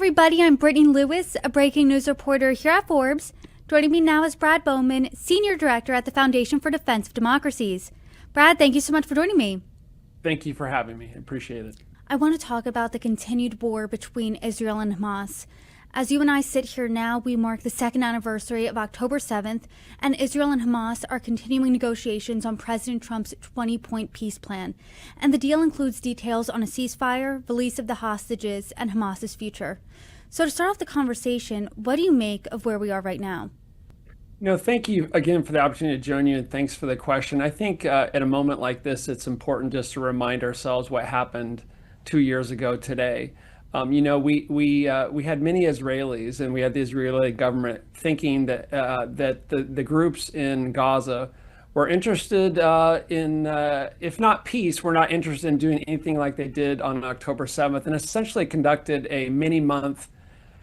everybody, I'm Brittany Lewis, a breaking news reporter here at Forbes. Joining me now is Brad Bowman, Senior Director at the Foundation for Defense of Democracies. Brad, thank you so much for joining me. Thank you for having me. I appreciate it. I want to talk about the continued war between Israel and Hamas. As you and I sit here now, we mark the second anniversary of October 7th, and Israel and Hamas are continuing negotiations on President Trump's 20-point peace plan. And the deal includes details on a ceasefire, release of the hostages, and Hamas's future. So to start off the conversation, what do you make of where we are right now? Thank you again for the opportunity to join you, and thanks for the question. I think at a moment like this, it's important just to remind ourselves what happened 2 years ago today. We had many Israelis, and we had the Israeli government thinking that the groups in Gaza were interested in, if not peace, were not interested in doing anything like they did on October 7th, and essentially conducted a many-month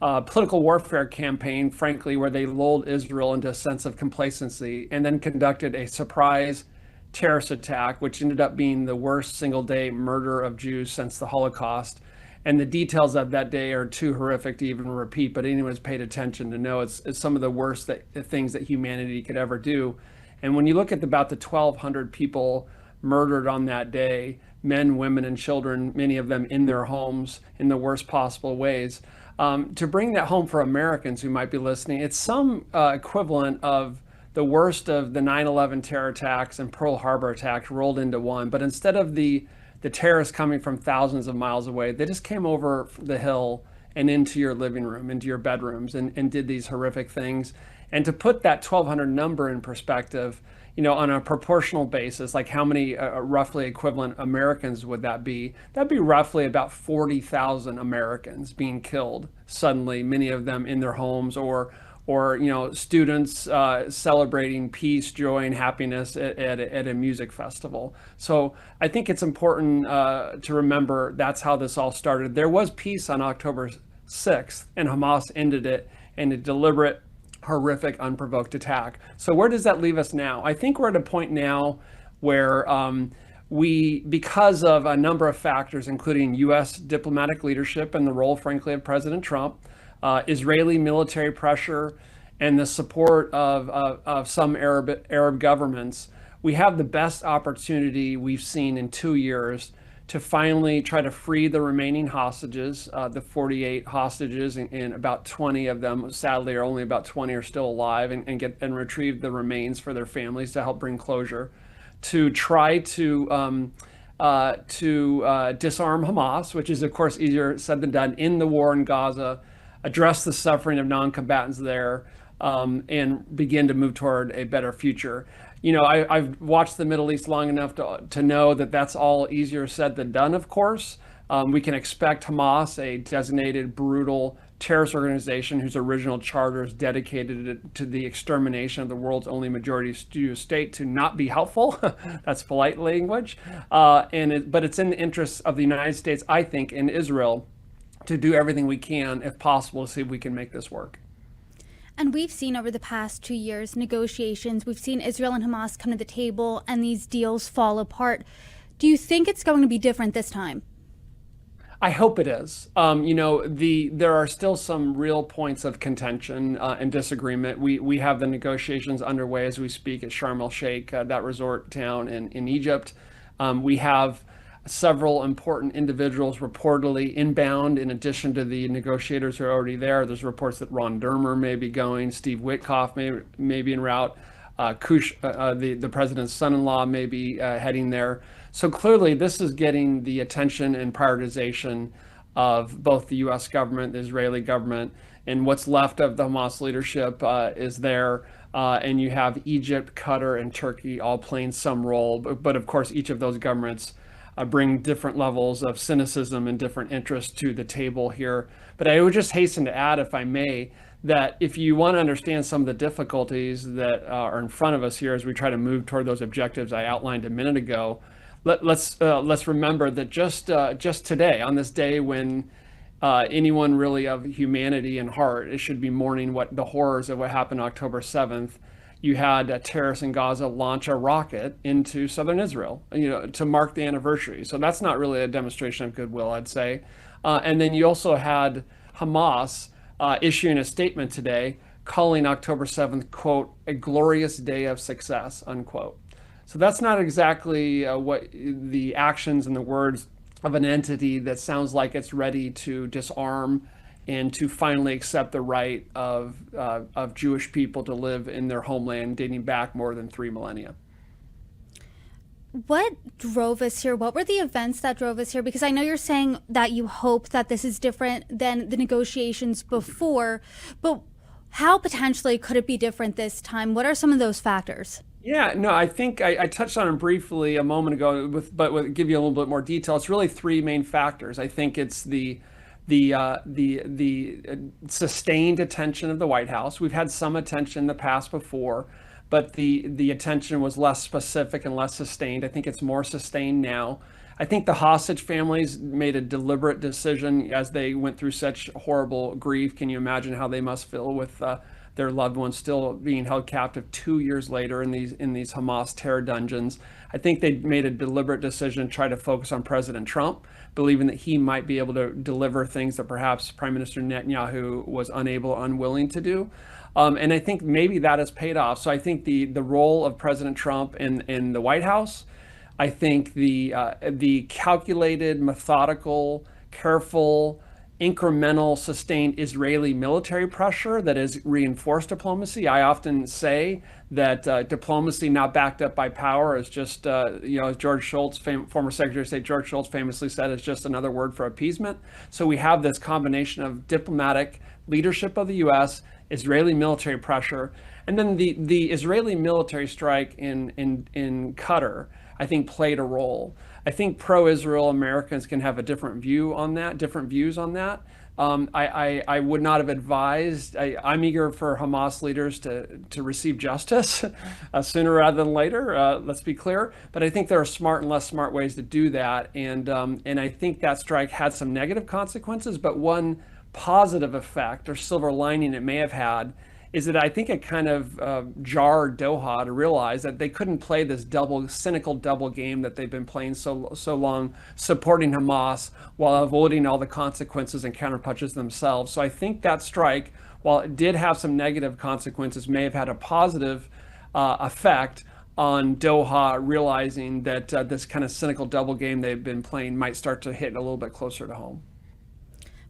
political warfare campaign, frankly, where they lulled Israel into a sense of complacency, and then conducted a surprise terrorist attack, which ended up being the worst single-day murder of Jews since the Holocaust. And the details of that day are too horrific to even repeat, but anyone who's paid attention to know it's some of the worst things that humanity could ever do. And when you look at about the 1,200 people murdered on that day, men, women, and children, many of them in their homes in the worst possible ways, to bring that home for Americans who might be listening, it's some equivalent of the worst of the 9/11 terror attacks and Pearl Harbor attacks rolled into one. But instead of the terrorists coming from thousands of miles away, they just came over the hill and into your living room, into your bedrooms, and did these horrific things. And to put that 1,200 number in perspective, on a proportional basis, like how many roughly equivalent Americans would that be? That'd be roughly about 40,000 Americans being killed suddenly, many of them in their homes, or students celebrating peace, joy, and happiness at a music festival. So I think it's important to remember that's how this all started. There was peace on October 6th, and Hamas ended it in a deliberate, horrific, unprovoked attack. So where does that leave us now? I think we're at a point now where because of a number of factors, including U.S. diplomatic leadership and the role, frankly, of President Trump, Israeli military pressure, and the support of some Arab governments, we have the best opportunity we've seen in 2 years to finally try to free the remaining hostages, the 48 hostages, and about 20 of them, sadly, are only about 20 are still alive, and retrieve the remains for their families to help bring closure, to try to disarm Hamas, which is, of course, easier said than done in the war in Gaza, address the suffering of non-combatants there, and begin to move toward a better future. I've watched the Middle East long enough to know that that's all easier said than done, of course. We can expect Hamas, a designated brutal terrorist organization whose original charter is dedicated to the extermination of the world's only majority Jewish state, to not be helpful. That's polite language. But it's in the interests of the United States, I think, and Israel, to do everything we can, if possible, to see if we can make this work. And we've seen over the past 2 years negotiations. We've seen Israel and Hamas come to the table and these deals fall apart. Do you think it's going to be different this time? I hope it is. There are still some real points of contention and disagreement. We have the negotiations underway as we speak at Sharm el-Sheikh, that resort town in Egypt. We have several important individuals reportedly inbound, in addition to the negotiators who are already there. There's reports that Ron Dermer may be going, Steve Witkoff may be en route, the president's son-in-law may be heading there. So clearly this is getting the attention and prioritization of both the U.S. government, the Israeli government, and what's left of the Hamas leadership is there. And you have Egypt, Qatar, and Turkey all playing some role. But of course, each of those governments bring different levels of cynicism and different interests to the table here. But I would just hasten to add, if I may, that if you want to understand some of the difficulties that are in front of us here as we try to move toward those objectives I outlined a minute ago, let's remember that just today, on this day when anyone really of humanity and heart, it should be mourning what the horrors of what happened October 7th, you had terrorists in Gaza launch a rocket into southern Israel, to mark the anniversary. So that's not really a demonstration of goodwill, I'd say. And then you also had Hamas issuing a statement today calling October 7th, quote, a glorious day of success, unquote. So that's not exactly what the actions and the words of an entity that sounds like it's ready to disarm and to finally accept the right of Jewish people to live in their homeland dating back more than 3 millennia. What drove us here? What were the events that drove us here? Because I know you're saying that you hope that this is different than the negotiations before, but how potentially could it be different this time? What are some of those factors? Yeah, no, I think I touched on it briefly a moment ago, give you a little bit more detail. It's really three main factors. I think it's the sustained attention of the White House. We've had some attention in the past before, but the attention was less specific and less sustained. I think it's more sustained now. I think the hostage families made a deliberate decision as they went through such horrible grief. Can you imagine how they must feel with their loved ones still being held captive 2 years later in these Hamas terror dungeons? I think they made a deliberate decision to try to focus on President Trump, believing that he might be able to deliver things that perhaps Prime Minister Netanyahu was unable, unwilling to do. And I think maybe that has paid off. So I think the role of President Trump in the White House, I think the calculated, methodical, careful, incremental, sustained Israeli military pressure that has reinforced diplomacy. I often say that diplomacy not backed up by power is just, as George Shultz, former Secretary of State George Shultz famously said, is just another word for appeasement. So we have this combination of diplomatic leadership of the U.S., Israeli military pressure, and then the Israeli military strike in Qatar, I think, played a role. I think pro-Israel Americans can have a different view on that, different views on that. I would not have advised. I'm eager for Hamas leaders to receive justice sooner rather than later. Let's be clear. But I think there are smart and less smart ways to do that. And I think that strike had some negative consequences. But one positive effect or silver lining it may have had is that I think it kind of jarred Doha to realize that they couldn't play this cynical double game that they've been playing so long, supporting Hamas while avoiding all the consequences and counterpunches themselves. So I think that strike, while it did have some negative consequences, may have had a positive effect on Doha realizing that this kind of cynical double game they've been playing might start to hit a little bit closer to home.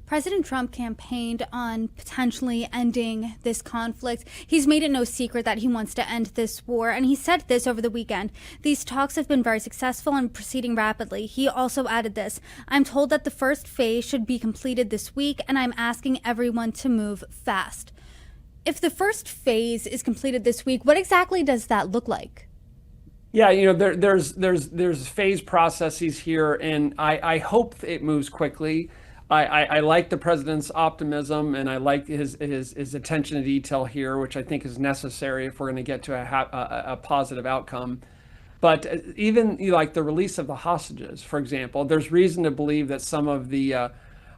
President Trump campaigned on potentially ending this conflict. He's made it no secret that he wants to end this war, and he said this over the weekend. These talks have been very successful and proceeding rapidly. He also added this: I'm told that the first phase should be completed this week, and I'm asking everyone to move fast. If the first phase is completed this week, what exactly does that look like? Yeah, there's phase processes here, and I hope it moves quickly. I like the president's optimism, and I like his attention to detail here, which I think is necessary if we're going to get to a positive outcome. But even like the release of the hostages, for example, there's reason to believe that some of the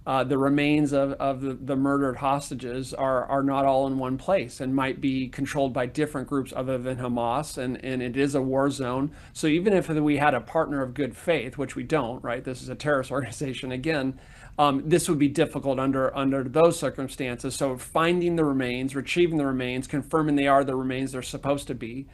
remains of the murdered hostages are not all in one place and might be controlled by different groups other than Hamas, and it is a war zone. So even if we had a partner of good faith, which we don't, right? This is a terrorist organization again. This would be difficult under those circumstances. So finding the remains, retrieving the remains, confirming they are the remains they're supposed to be,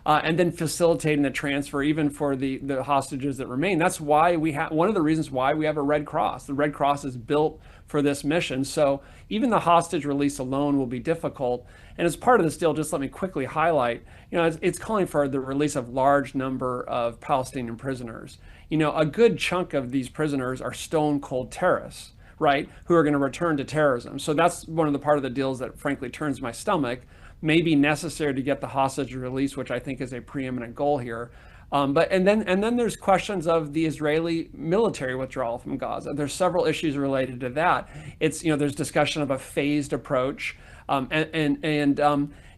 and then facilitating the transfer even for the hostages that remain. That's why one of the reasons why we have a Red Cross. The Red Cross is built for this mission. So even the hostage release alone will be difficult. And as part of this deal, just let me quickly highlight, it's calling for the release of large number of Palestinian prisoners. A good chunk of these prisoners are stone cold terrorists, right, who are going to return to terrorism. So that's one of the part of the deals that frankly turns my stomach. May be necessary to get the hostage release, which I think is a preeminent goal here. But then there's questions of the Israeli military withdrawal from Gaza. There's several issues related to that. There's discussion of a phased approach, and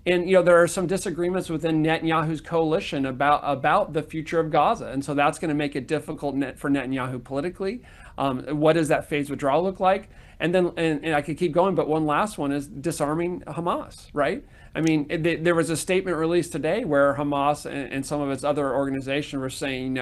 there are some disagreements within Netanyahu's coalition about the future of Gaza, and so that's going to make it difficult for Netanyahu politically. What does that phased withdrawal look like? And then, and I could keep going, but one last one is disarming Hamas, right? I mean, there was a statement released today where Hamas and some of its other organizations were saying,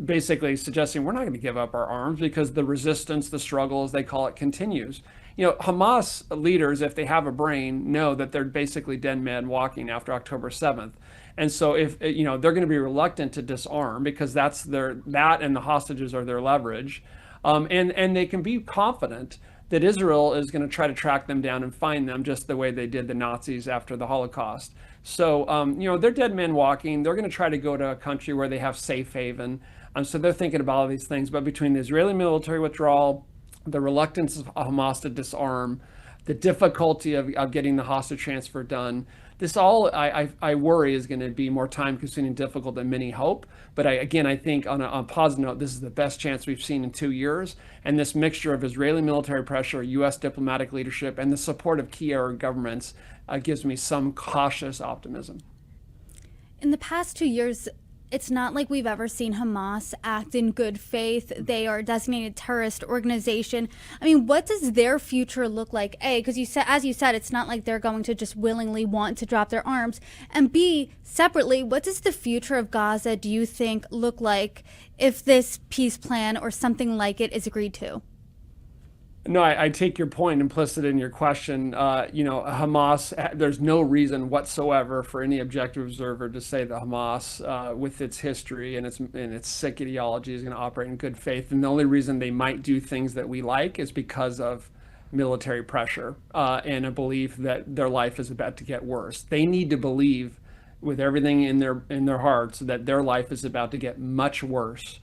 basically suggesting we're not going to give up our arms because the resistance, the struggle, as they call it, continues. You know, Hamas leaders, if they have a brain, know that they're basically dead men walking after October 7th. And so if, you know, they're going to be reluctant to disarm because that and the hostages are their leverage. And they can be confident that Israel is going to try to track them down and find them just the way they did the Nazis after the Holocaust. So, you know, they're dead men walking. They're going to try to go to a country where they have safe haven. So they're thinking about all these things. But between the Israeli military withdrawal, the reluctance of Hamas to disarm, the difficulty of getting the hostage transfer done, this all I worry is going to be more time consuming and difficult than many hope. But I think on a positive note, this is the best chance we've seen in 2 years. And this mixture of Israeli military pressure, U.S. diplomatic leadership, and the support of key Arab governments gives me some cautious optimism. In the past 2 years, it's not like we've ever seen Hamas act in good faith. They are a designated terrorist organization. I mean, what does their future look like? A, because you said, as you said, it's not like they're going to just willingly want to drop their arms. And B, separately, what does the future of Gaza, do you think, look like if this peace plan or something like it is agreed to? No, I take your point implicit in your question. You know, Hamas, there's no reason whatsoever for any objective observer to say that Hamas, with its history and its sick ideology, is going to operate in good faith. And the only reason they might do things that we like is because of military pressure and a belief that their life is about to get worse. They need to believe with everything in their hearts that their life is about to get much worse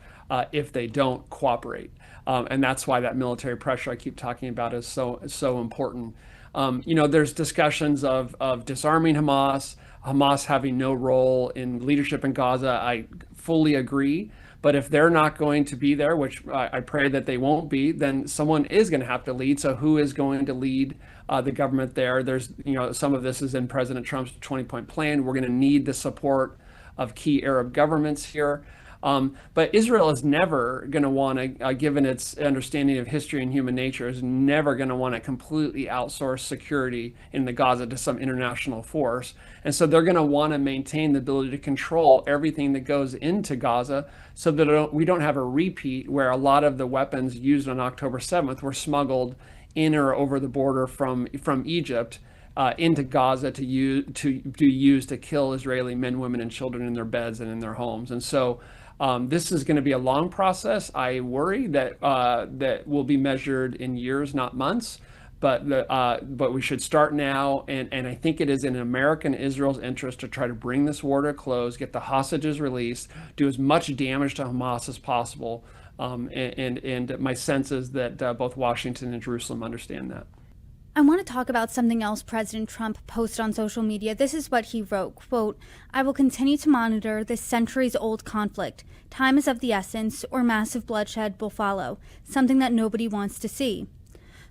if they don't cooperate. And that's why that military pressure I keep talking about is so important. You know, there's discussions of disarming Hamas having no role in leadership in Gaza. I fully agree. But if they're not going to be there, which I pray that they won't be, then someone is going to have to lead. So who is going to lead the government there? There's, you know, some of this is in President Trump's 20-point plan. We're going to need the support of key Arab governments here. But Israel is never going to want to, given its understanding of history and human nature, is never going to want to completely outsource security in the Gaza to some international force. And so they're going to want to maintain the ability to control everything that goes into Gaza so that we don't have a repeat where a lot of the weapons used on October 7th were smuggled in or over the border from Egypt into Gaza to be used to kill Israeli men, women, and children in their beds and in their homes. And so this is going to be a long process. I worry that that will be measured in years, not months. But we should start now, and I think it is in America and Israel's interest to try to bring this war to a close, get the hostages released, do as much damage to Hamas as possible. And my sense is that both Washington and Jerusalem understand that. I want to talk about something else President Trump posted on social media. This is what he wrote, quote, "I will continue to monitor this centuries-old conflict. Time is of the essence, or massive bloodshed will follow, something that nobody wants to see."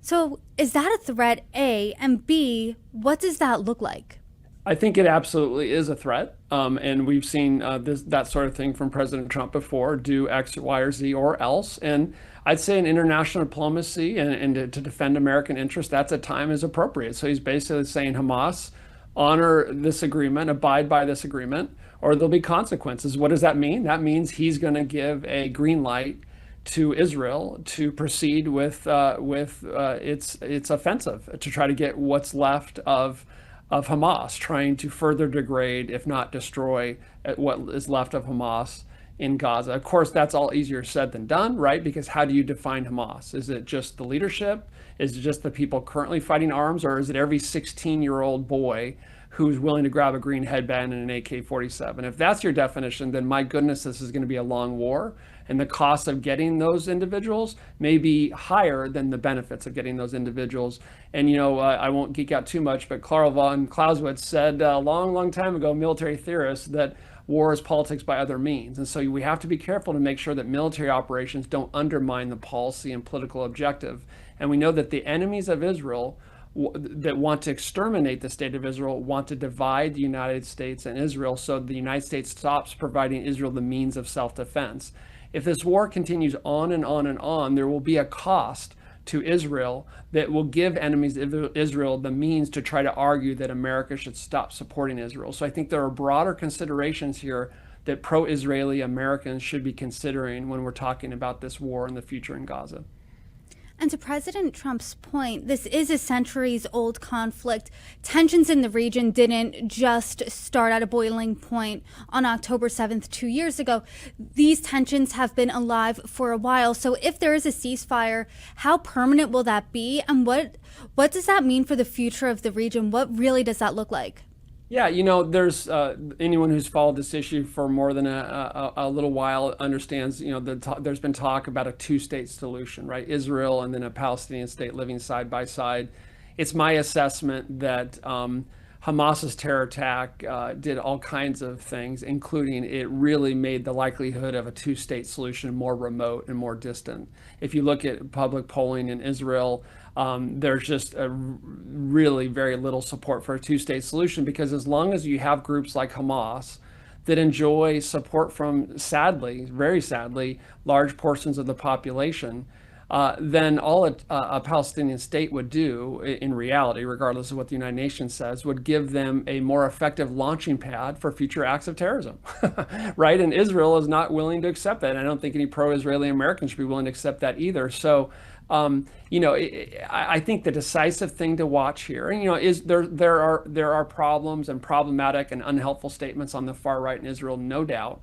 So is that a threat, A? And B, what does that look like? I think it absolutely is a threat. And we've seen that sort of thing from President Trump before, do X, Y, or Z or else. And I'd say in international diplomacy and to defend American interests, that's a time is appropriate. So he's basically saying, Hamas, honor this agreement, abide by this agreement, or there'll be consequences. What does that mean? That means he's going to give a green light to Israel to proceed with its offensive to try to get what's left of Hamas, trying to further degrade, if not destroy, what is left of Hamas in Gaza. Of course, that's all easier said than done, right? Because how do you define Hamas? Is it just the leadership? Is it just the people currently fighting arms? Or is it every 16-year-old boy who's willing to grab a green headband and an AK-47? If that's your definition, then my goodness, this is going to be a long war. And the cost of getting those individuals may be higher than the benefits of getting those individuals. And, you know, I won't geek out too much, but Karl von Clausewitz said a long, long time ago, military theorist, that war is politics by other means. And so we have to be careful to make sure that military operations don't undermine the policy and political objective. And we know that the enemies of Israel that want to exterminate the state of Israel want to divide the United States and Israel so the United States stops providing Israel the means of self-defense. If this war continues on and on and on, there will be a cost to Israel that will give enemies of Israel the means to try to argue that America should stop supporting Israel. So I think there are broader considerations here that pro-Israeli Americans should be considering when we're talking about this war in the future in Gaza. And to President Trump's point, this is a centuries-old conflict. Tensions in the region didn't just start at a boiling point on October 7th, 2 years ago. These tensions have been alive for a while. So if there is a ceasefire, how permanent will that be? And what does that mean for the future of the region? What really does that look like? Yeah, there's anyone who's followed this issue for more than a little while understands, there's been talk about a two-state solution, right? Israel and then a Palestinian state living side by side. It's my assessment that Hamas's terror attack did all kinds of things, including it really made the likelihood of a two-state solution more remote and more distant. If you look at public polling in Israel, there's just a really very little support for a two-state solution, because as long as you have groups like Hamas that enjoy support from, sadly, very sadly, large portions of the population, then all a Palestinian state would do in reality, regardless of what the United Nations says, would give them a more effective launching pad for future acts of terrorism, right? And Israel is not willing to accept that. And I don't think any pro-Israeli Americans should be willing to accept that either. So, I think the decisive thing to watch here, and is there are problems and problematic and unhelpful statements on the far right in Israel, no doubt.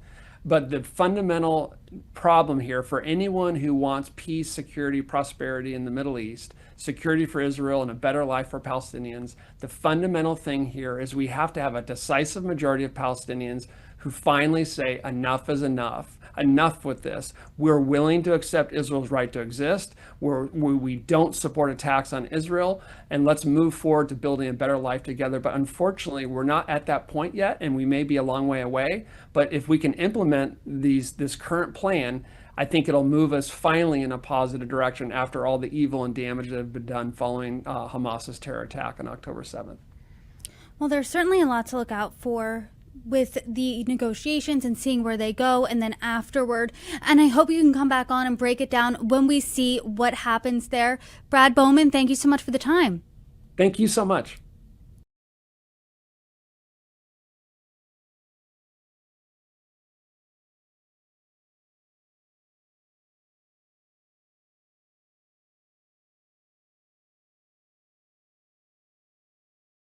But the fundamental problem here for anyone who wants peace, security, prosperity in the Middle East, security for Israel and a better life for Palestinians, the fundamental thing here is we have to have a decisive majority of Palestinians who finally say enough is enough. Enough with this. We're willing to accept Israel's right to exist. We don't support attacks on Israel, and let's move forward to building a better life together. But unfortunately, we're not at that point yet, and we may be a long way away. But if we can implement this current plan, I think it'll move us finally in a positive direction after all the evil and damage that have been done following Hamas's terror attack on October 7th. Well, there's certainly a lot to look out for with the negotiations and seeing where they go and then afterward. And I hope you can come back on and break it down when we see what happens there. Brad Bowman, thank you so much for the time. Thank you so much.